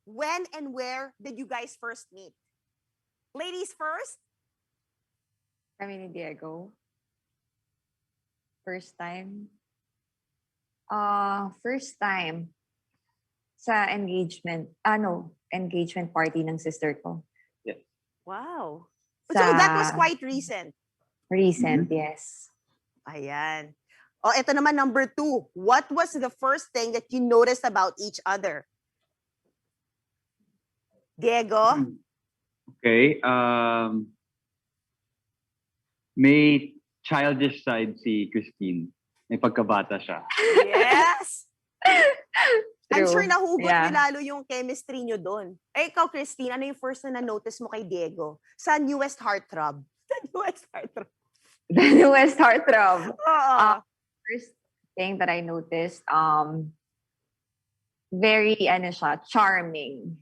when and where did you guys first meet? Ladies first? Kami ni Diego. First time sa engagement party ng sister ko. Yes. Wow. Sa So that was quite recent. Recent, yes. Ayan. Oh, ito naman number 2. What was the first thing that you noticed about each other? Diego? Okay. May childish side si Cristine. May pagkabata siya. Yes. I'm True. sure nahugot Yeah. niyo lalo yung chemistry niyo doon. Eh, ikaw, Christine, ano yung first na na-notice mo kay Diego? Sa newest heartthrob? Sa newest heartthrob. The newest heartthrob. Oo. First thing that I noticed, very, charming.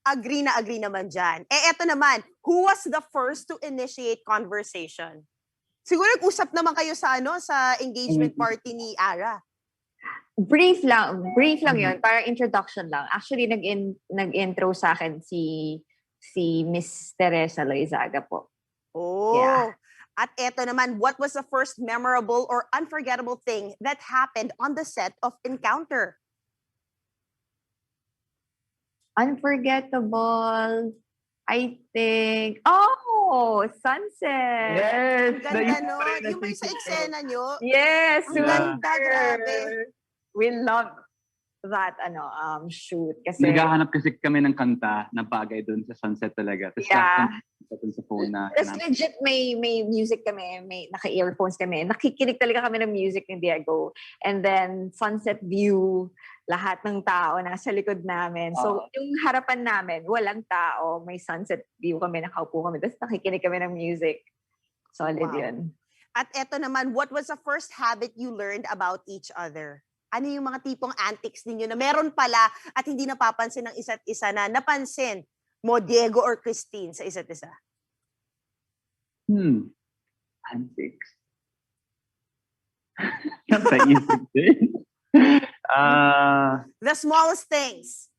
Agree na agree naman dyan. Eh, eto naman, who was the first to initiate conversation? Siguro nag-usap naman kayo sa engagement party ni Ara. Brief lang yun, parang introduction lang. Actually, nag-intro sa akin si Miss Teresa Loyzaga po. Oh. Yeah. At eto naman, what was the first memorable or unforgettable thing that happened on the set of Encounter? Unforgettable, I think, sunset. Yes! Ang ganda nun. Yung may sa eksena nyo. Yes! Ang ganda, grabe. We love that shoot. Kasi, Naghahanap kasi kami ng kanta na bagay doon sa sunset talaga. Tapos dun sa phone na. Tapos legit may music kami, may naka-earphones kami. Nakikinig talaga kami ng music ni Diego. And then sunset view, lahat ng tao nasa likod namin. So yung harapan namin, walang tao. May sunset view kami, nakaupo kami. Tapos nakikinig kami ng music. Solid yun. At eto naman, what was the first habit you learned about each other? Ano yung mga tipong antics ninyo na meron pala at hindi napapansin ng isa't isa na napansin mo, Diego or Cristine, sa isa't isa? Antics. Napaisip din. The smallest things.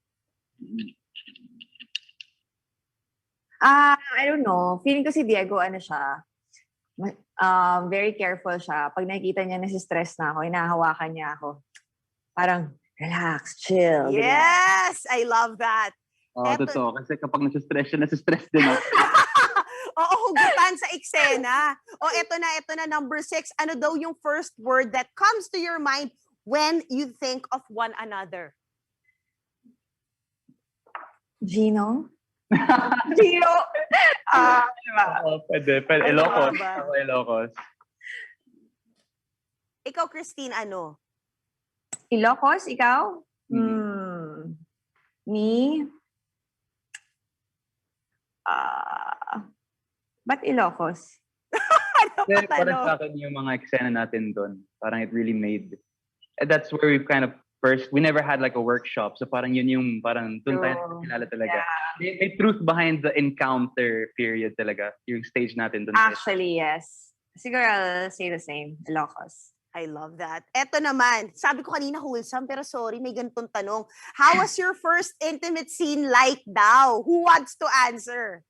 I don't know. Feeling ko si Diego, very careful siya. Pag nakikita niya nasi-stress na ako, hinahawakan niya ako. Parang, relax, chill. Yes! I love that. Totoo. Kasi kapag nasi-stress din ako. Oo, hugutan sa eksena. Eto na, number 6. Ano daw yung first word that comes to your mind when you think of one another? Gino? Gino! Pwede. Ilocos. Ako Ilocos. Ikaw, Christine, ano? Ilocos, ikaw? Me? Ba't Ilocos? Parang sa akin yung mga eksena natin doon. Parang it really made... That's where we've kind of we never had like a workshop. So parang yun yung parang doon tayo kilala talaga. Yeah. May truth behind the encounter period talaga. Yung stage natin doon. Actually, yes. Siguro I'll say the same. Ilocos. I love that. Eto naman, sabi ko kanina wholesome, pero sorry, may ganitong tanong. How was your first intimate scene like daw? Who wants to answer?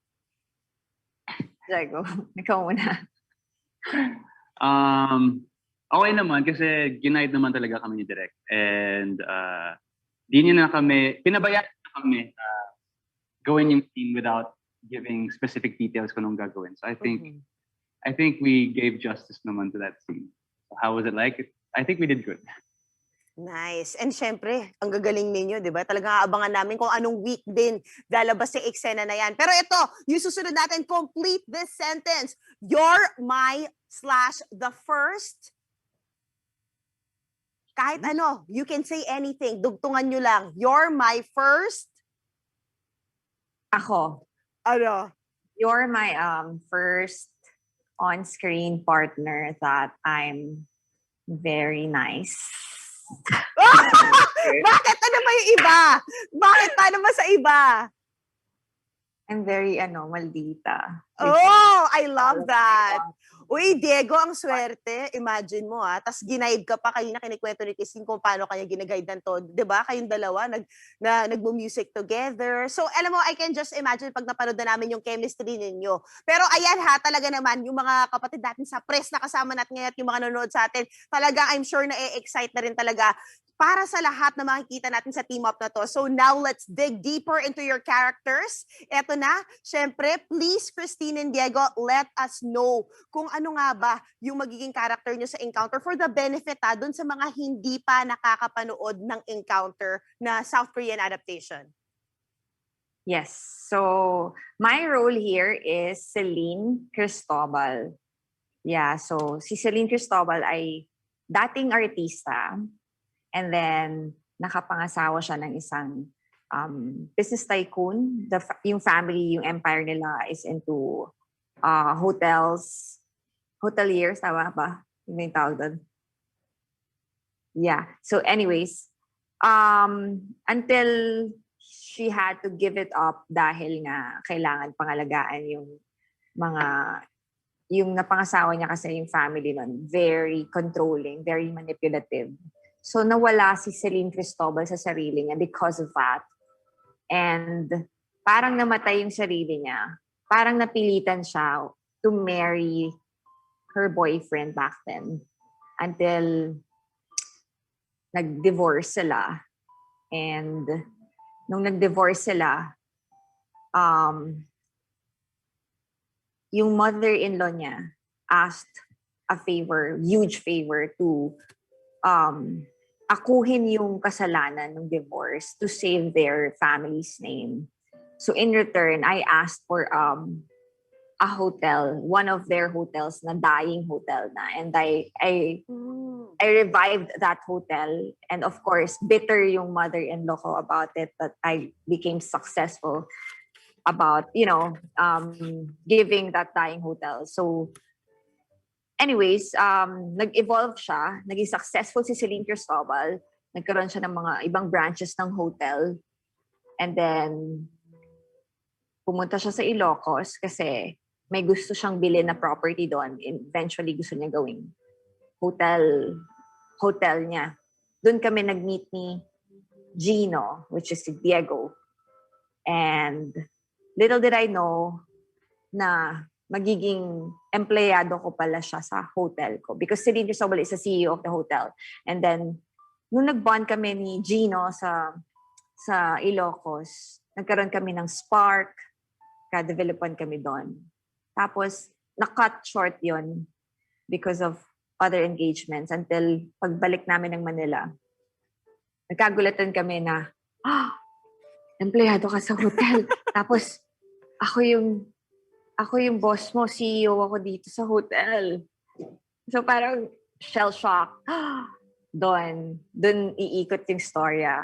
Diego, ikaw muna. Okay naman kasi ginide naman talaga kami ni Direk. And di niya na kami, pinabayaan na kami gawin yung scene without giving specific details kung anong gagawin. So I think we gave justice naman to that scene. How was it like? I think we did good. Nice. And syempre, ang gagaling ninyo, di ba? Talagang aabangan namin kung anong week din lalabas sa eksena na yan. Pero ito, yung susunod natin, complete this sentence. You're my/the first. Kahit ano, you can say anything. Dugtungan nyo lang. You're my first. Ako. Ano? You're my first on-screen partner that I'm very nice. Bakit? Ano ba yung iba? Bakit? Paano ba sa iba? I'm very, maldita. Oh, I love that. Uy, Diego, ang swerte. Imagine mo tas ginaid ka pa, kayo na kinikwento ni Christine kung paano kanya ginaguide ng todo. 'Di ba? Kayong dalawa nagmo-music together. So, alam mo, I can just imagine pag napanood na namin yung chemistry ninyo. Pero ayan talaga naman yung mga kapatid natin sa press na kasama natin ngayon at yung mga nanonood sa atin, talaga I'm sure na e-excite na rin talaga para sa lahat na makikita natin sa team up na to. So now let's dig deeper into your characters. Eto na, syempre, please, Christine and Diego, let us know kung ano nga ba yung magiging character nyo sa Encounter for the benefit dun sa mga hindi pa nakakapanood ng Encounter na South Korean adaptation. Yes. So, my role here is Celine Cristobal. Yeah, so si Celine Cristobal ay dating artista. And then, nakapangasawa siya ng isang business tycoon. Yung family, yung empire nila is into hotels. Hoteliers, tama ba? Yung tawag doon. Yeah. So anyways, until she had to give it up dahil nga kailangan pangalagaan yung napangasawa niya kasi yung family nun, very controlling, very manipulative. So, nawala si Celine Cristobal sa sarili niya because of that. And parang namatay yung sarili niya. Parang napilitan siya to marry her boyfriend back then. Until nag-divorce sila. And nung nag-divorce sila, yung mother-in-law niya asked a favor, huge favor to akuhin yung kasalanan ng divorce to save their family's name. So in return, I asked for a hotel, one of their hotels na dying hotel na. And I revived that hotel. And of course, bitter yung mother-in-law ko about it, that I became successful about, giving that dying hotel. So anyways, nag-evolve siya. Naging successful si Celine Cristobal. Nagkaroon siya ng mga ibang branches ng hotel. And then, pumunta siya sa Ilocos kasi may gusto siyang bilhin na property doon. Eventually, gusto niya gawing hotel niya. Doon kami nag-meet ni Gino, which is si Diego. And little did I know na magiging empleyado ko pala siya sa hotel ko. Because Celine Cristobal is the CEO of the hotel. And then, nung nag-bond kami ni Gino sa Ilocos, nagkaroon kami ng spark, ka-developan kami doon. Tapos, na-cut short yon because of other engagements until pagbalik namin ng Manila. Nagkagulatan kami na, empleyado ka sa hotel. Tapos, ako yung boss mo, CEO ako dito sa hotel. So parang shell shock. Doon iikot yung storya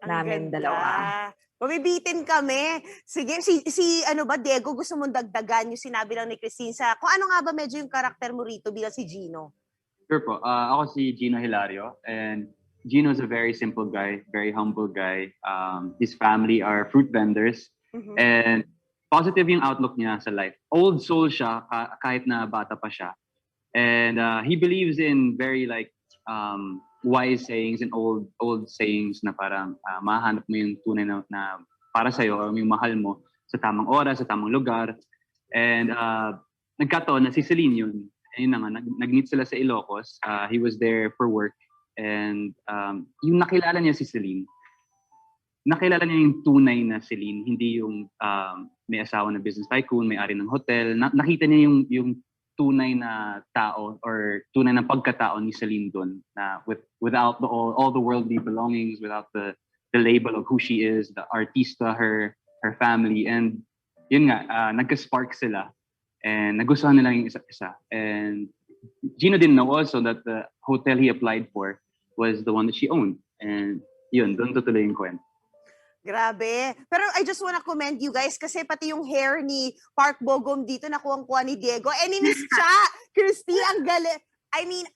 namin dalawa. Mabibitin kami. Sige, si Diego, gusto mong dagdagan yung sinabi lang ni Christine sa kung ano nga ba medyo yung karakter mo rito bilang si Gino? Sure po. Ako si Gino Hilario, and Gino is a very simple guy, very humble guy. His family are fruit vendors, and positive yung outlook niya sa life. Old soul siya kahit na bata pa siya. And he believes in very wise sayings and old sayings na parang mahanap mo yung tunay na para sa'yo o yung mahal mo sa tamang oras, sa tamang lugar. And nagkataon na si Celine yun. Ayun na nga, nag-meet sila sa Ilocos. He was there for work. And yung nakilala niya si Celine, nakilala niya yung tunay na Celine, hindi yung may asawa na business tycoon, may-ari ng hotel. Nakita niya yung tunay na tao or tunay na pagkatao ni Celine doon na without all the worldly belongings, without the label of who she is, the artista, her family. And yun nga, nagka-spark sila and nagustuhan nila yung isa-isa. And Gino didn't know also that the hotel he applied for was the one that she owned. And yun, doon tutuloy yung kwento. Grabe. Pero I just wanna commend you guys kasi pati yung hair ni Park Bogom dito nakuha ni Diego. And ni Miss Cha, Christy, ang galing. I mean,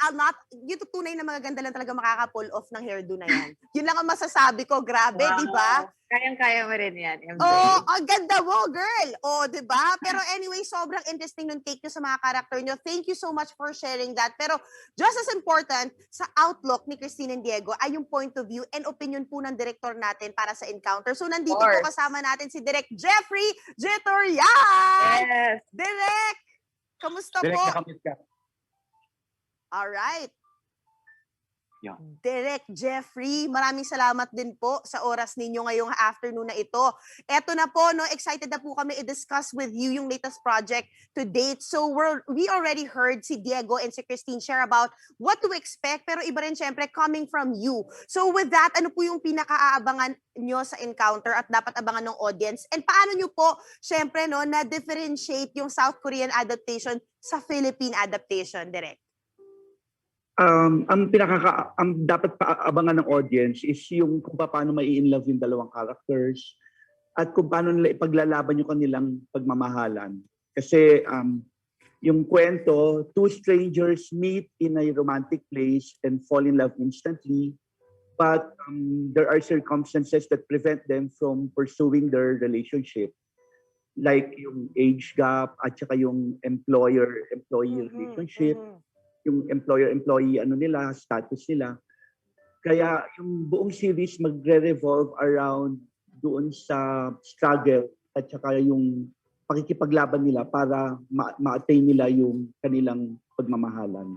yung tutunay na magaganda lang talaga makaka-pull off ng hairdo na yan. Yun lang ang masasabi ko. Grabe, di ba? Kayang-kaya mo rin yan, MJ. Oh, ang ganda mo, girl. Oh, 'di ba? Pero anyway, sobrang interesting nung take nyo sa mga character nyo. Thank you so much for sharing that. Pero just as important, sa outlook ni Cristine and Diego ay yung point of view and opinion po ng director natin para sa encounter. So nandito po course. kasama natin si Direk Jefrey Jeturian. Yes. Direk, kamusta Direct po? na kami ka. Alright. Yeah. Direk Jefrey, maraming salamat din po sa oras ninyo ngayong afternoon na ito. Eto na po, no, excited na po kami i-discuss with you yung latest project to date. So we already heard si Diego and si Cristine share about what to expect, pero iba rin syempre coming from you. So with that, ano po yung pinaka-aabangan nyo sa encounter at dapat abangan ng audience? And paano nyo po, syempre, no, na-differentiate yung South Korean adaptation sa Philippine adaptation, Direk? Ang dapat paabangan ng audience is yung kung paano mai-inlove yung dalawang characters at kung paano nila ipaglalaban yung kanilang pagmamahalan. Kasi yung kwento, two strangers meet in a romantic place and fall in love instantly, but there are circumstances that prevent them from pursuing their relationship. Like yung age gap at saka yung employer-employee relationship. Yung employer-employee status nila. Kaya yung buong series magre-revolve around doon sa struggle at saka yung pakikipaglaban nila para ma-attain nila yung kanilang pagmamahalan.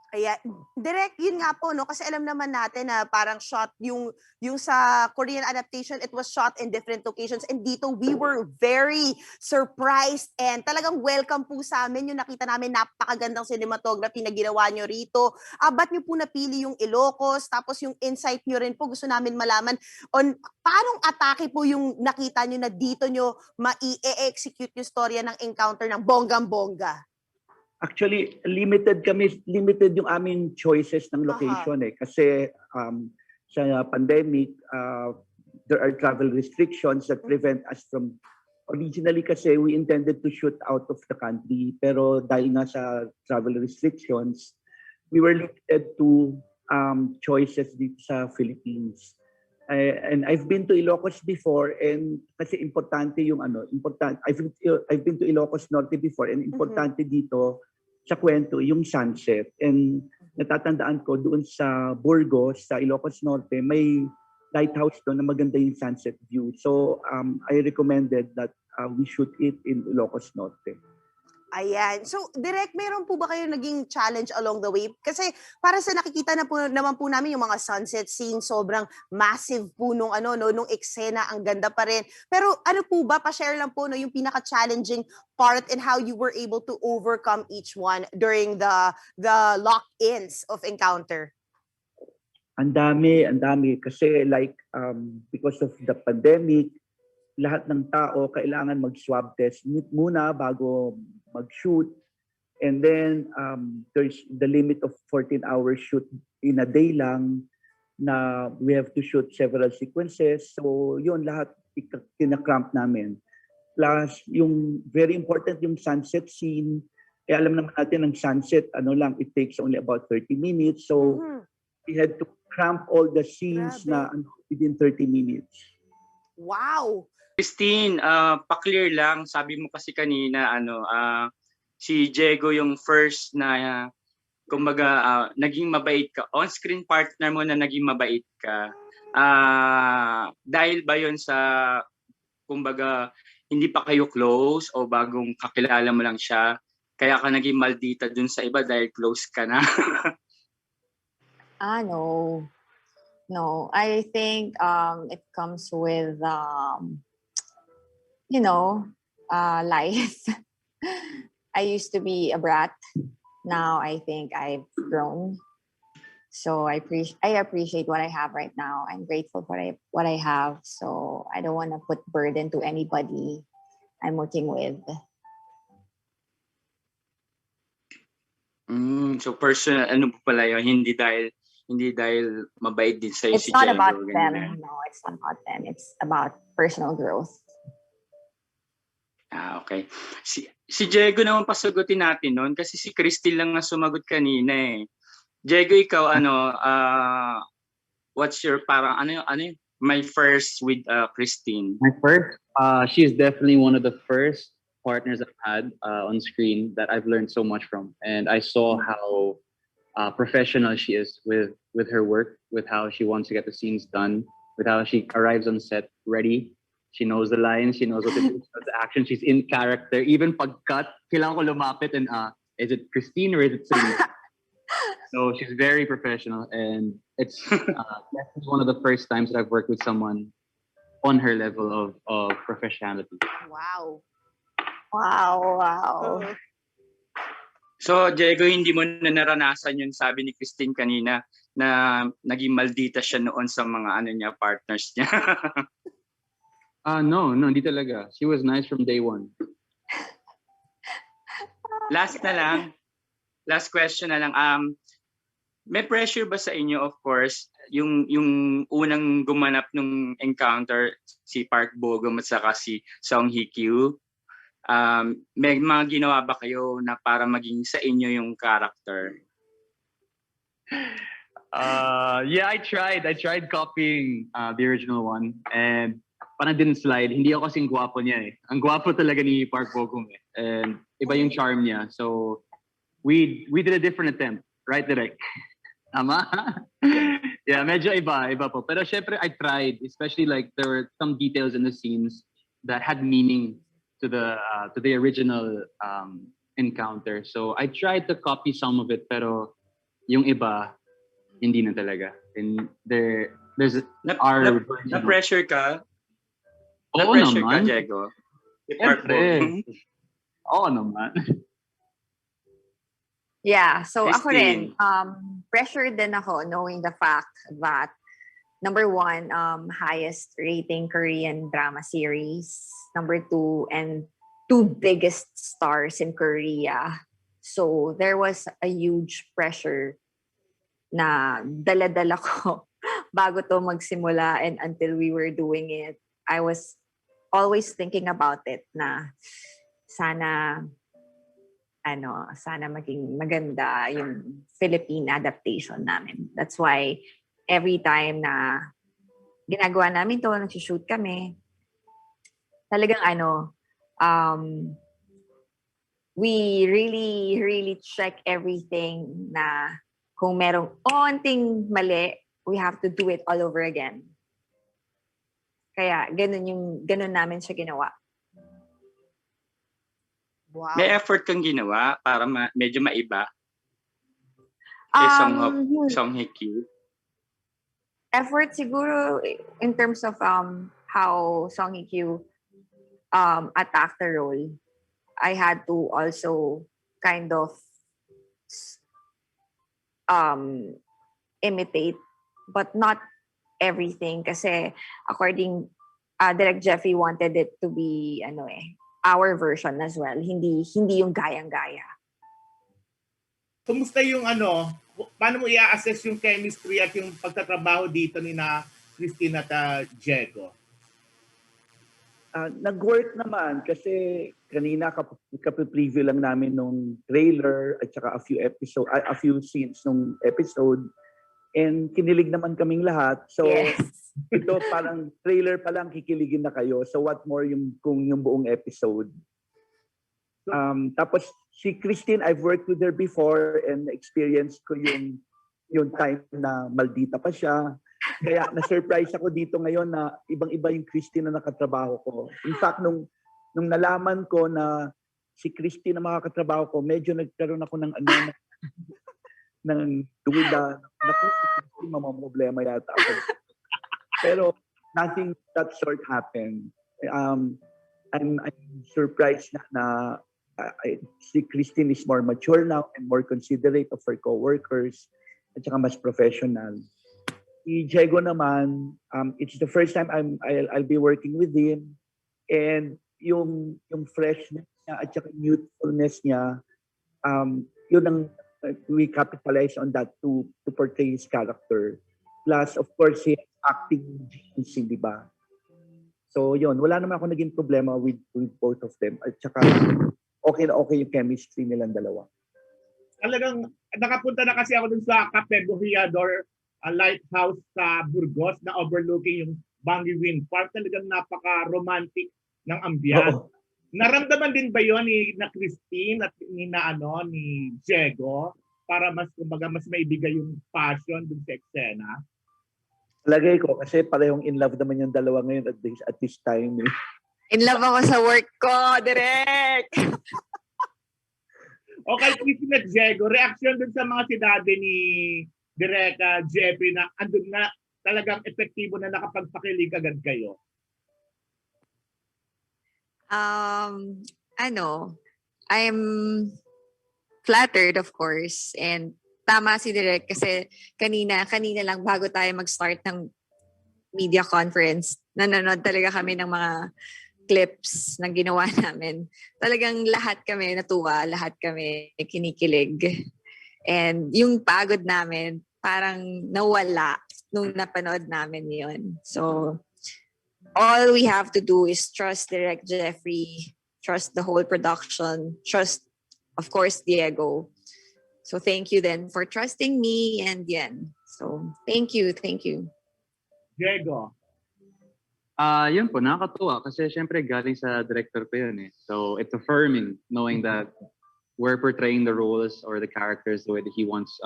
Kaya, Direk, yun nga po, no? Kasi alam naman natin na parang shot yung sa Korean adaptation, it was shot in different locations. And dito, we were very surprised and talagang welcome po sa amin yung nakita namin napakagandang cinematography na ginawa nyo rito. Ba't nyo po napili yung Ilocos? Tapos yung insight nyo rin po, gusto namin malaman on paanong atake po yung nakita nyo na dito nyo ma-i-execute yung storya ng encounter ng bonggang-bongga. Actually, limited yung aming choices ng location kasi sa pandemic, there are travel restrictions that prevent us from, originally kasi we intended to shoot out of the country, pero dahil nga sa travel restrictions, we were limited to choices dito sa Philippines. And I've been to Ilocos before, and kasi importante yung I've been to Ilocos Norte before, and importante dito sa kwento yung sunset. And natatandaan ko doon sa Burgos, sa Ilocos Norte, may lighthouse doon na maganda yung sunset view. So I recommended that we shoot it in Ilocos Norte. Ayan. So, Direk, meron po ba kayo naging challenge along the way? Kasi para sa nakikita na po, naman po namin yung mga sunset scene, sobrang massive po nung eksena, ang ganda pa rin. Pero ano po ba, pa-share lang po yung pinaka-challenging part and how you were able to overcome each one during the lock-ins of encounter? Ang dami. Kasi because of the pandemic, lahat ng tao kailangan mag-swab test muna bago mag-shoot. And then there's the limit of 14 hours shoot in a day lang na we have to shoot several sequences. So yun, lahat kinakramp namin. Plus, yung very important yung sunset scene. Alam naman natin ang sunset, it takes only about 30 minutes. So we had to cramp all the scenes within 30 minutes. Wow! Cristine, pa-clear lang, sabi mo kasi kanina si Diego yung first na kumbaga naging mabait ka. On-screen partner mo na naging mabait ka. Dahil ba 'yon sa kumbaga hindi pa kayo close o bagong kakilala mo lang siya? Kaya ka naging maldita dun sa iba dahil close ka na? No. No, I think it comes with life. I used to be a brat. Now I think I've grown. So I appreciate what I have right now. I'm grateful for what I have. So I don't want to put burden to anybody I'm working with. So personal, pala yun? Hindi dahil mabait din sa'yo si It's not Diego. about them. No, it's not about them. It's about personal growth. Okay. Si Diego naman pasagutin natin noon kasi si Crystal lang na sumagot kanina eh. Diego, ikaw what's your parang ano yung my first with Christine? My first, she is definitely one of the first partners I've had on screen that I've learned so much from, and I saw how professional she is with her work, with how she wants to get the scenes done, with how she arrives on set ready. She knows the lines, she knows what to do, she knows the action, she's in character. Even pag cut, kailangan ko lumapit and is it Christine or is it Celine? So she's very professional, and it's definitely one of the first times that I've worked with someone on her level of professionality. Wow. Wow. So, Diego, hindi mo na naranasan yun, sabi ni Christine kanina, na naging maldita siya noon sa mga partners niya. No, hindi talaga. She was nice from day one. Last question na lang. May pressure ba sa inyo, of course, yung unang gumanap nung encounter, si Park Bo-gum at saka si Song Hye-kyo? May mga ginawa ba kayo na para maging sa inyo yung character? Yeah, I tried copying the original one, and parang didn't slide. Hindi ako kasing gwapo niya eh. Ang gwapo talaga ni Park Bo-gum eh. And iba yung charm niya. So we did a different attempt, right, Direk? Tama? Yeah, medyo iba po. Pero syempre I tried, especially like there were some details in the scenes that had meaning to the original encounter. So I tried to copy some of it, pero yung iba hindi na talaga. And there's Na pressure ka? Oo Na-pressure naman. ka, Diego? Si Park Bo-gum? Oo naman. Yeah, so ako rin, Christine. pressured din ako knowing the fact that number one, highest rating Korean drama series. Number two, and two biggest stars in Korea. So there was a huge pressure na dala-dala ko bago to magsimula, and until we were doing it, I was always thinking about it na sana maging maganda yung Philippine adaptation namin. That's why every time na ginagawa namin to, nag-shoot kami, talagang we really, really check everything na kung merong onting mali, we have to do it all over again. Kaya ganun namin siya ginawa. Wow. May effort kang ginawa para medyo maiba? Kay Song Hye-kyo? Effort siguro in terms of how Song Hye-kyo attacked the role. I had to also kind of imitate, but not everything, kasi according Direct Jeffrey wanted it to be our version as well, hindi yung gayang-gaya. Kumusta yung paano mo i-assess yung chemistry at yung pagtatrabaho dito ni na Christine at Diego? Nag-work naman kasi kanina kape-preview lang namin nung trailer at saka a few scenes nung episode, and kinilig naman kaming lahat. So Yes. ito parang trailer pa lang kikiligin na kayo. So what more kung yung buong episode. Tapos si Christine, I've worked with her before and experienced ko yung time na maldita pa siya. Kaya na-surprise ako dito ngayon na ibang-iba yung Christine na nakatrabaho ko. In fact, nung nalaman ko na si Christine na makakatrabaho ko, medyo nagkaroon ako ng ng duda. Naku, si Christine, mamamroblema yata ako. Pero nothing that sort happened. I'm surprised na si Christine is more mature now and more considerate of her co-workers at saka mas professional. Si Diego naman, it's the first time I'll be working with him, and yung freshness niya at saka youthfulness niya, yun ang we capitalize on that to portray his character. Plus, of course, his acting genes, di ba? So yun, wala naman ako naging problema with both of them. At saka okay na okay yung chemistry nilang dalawa. Talagang nakapunta na kasi ako dun sa Cape Buhiador lighthouse sa Burgos na overlooking yung Bangi Wind Park. Talagang napaka-romantic ng ambiance. Oo. Naramdaman din ba yon ni na Cristine at ni Diego para mas kumbaga mas maibigay yung passion dun sa eksena? Lagay ko kasi parehong in love naman yung dalawa ngayon at this time. Eh. In love ako sa work ko, direct. Okay, Cristine at Diego, reaction dun sa mga sinabi ni Direk Jefrey na andun na talagang epektibo na nakapagpakilig agad kayo. I'm flattered, of course, and tama si Direk kasi kanina lang bago tayo mag-start ng media conference, nanonood talaga kami ng mga clips na ginawa namin. Talagang lahat kami natuwa, lahat kami kinikilig. And yung pagod namin, parang nawala nung napanood namin yun. So, all we have to do is trust Direct Jeffrey, trust the whole production, trust, of course, Diego. So, thank you then for trusting me and yan. So, thank you. Diego. Yun po, nakakatuwa kasi syempre galing sa director ko yun eh. So it's affirming knowing that we're portraying the roles or the characters the way that he wants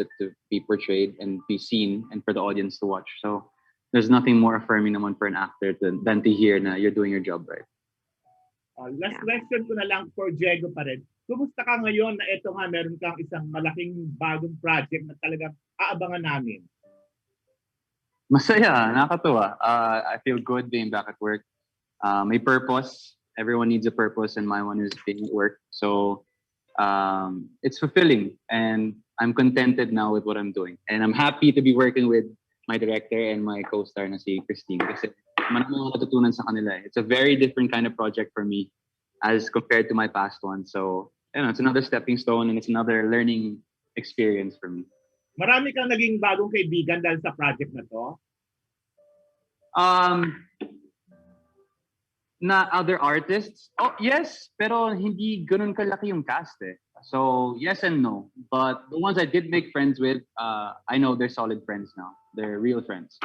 it to be portrayed and be seen and for the audience to watch. So there's nothing more affirming naman for an actor than to hear na you're doing your job right. Last question ko na lang for Diego pa rin. Kumusta ka ngayon na ito nga meron kang isang malaking bagong project na talagang aabangan namin? Masaya, nakakatuwa. I feel good being back at work. May purpose. Everyone needs a purpose and my one is being at work. So it's fulfilling and I'm contented now with what I'm doing. And I'm happy to be working with my director and my co-star na si Christine kasi marami akong natutunan sa kanila. It's a very different kind of project for me as compared to my past one. So, it's another stepping stone and it's another learning experience for me. Marami kang naging bagong kaibigan dahil sa project na to? Na other artists? Oh, yes. Pero hindi ganun kalaki yung cast eh. So, yes and no. But the ones I did make friends with, I know they're solid friends now. They're real friends.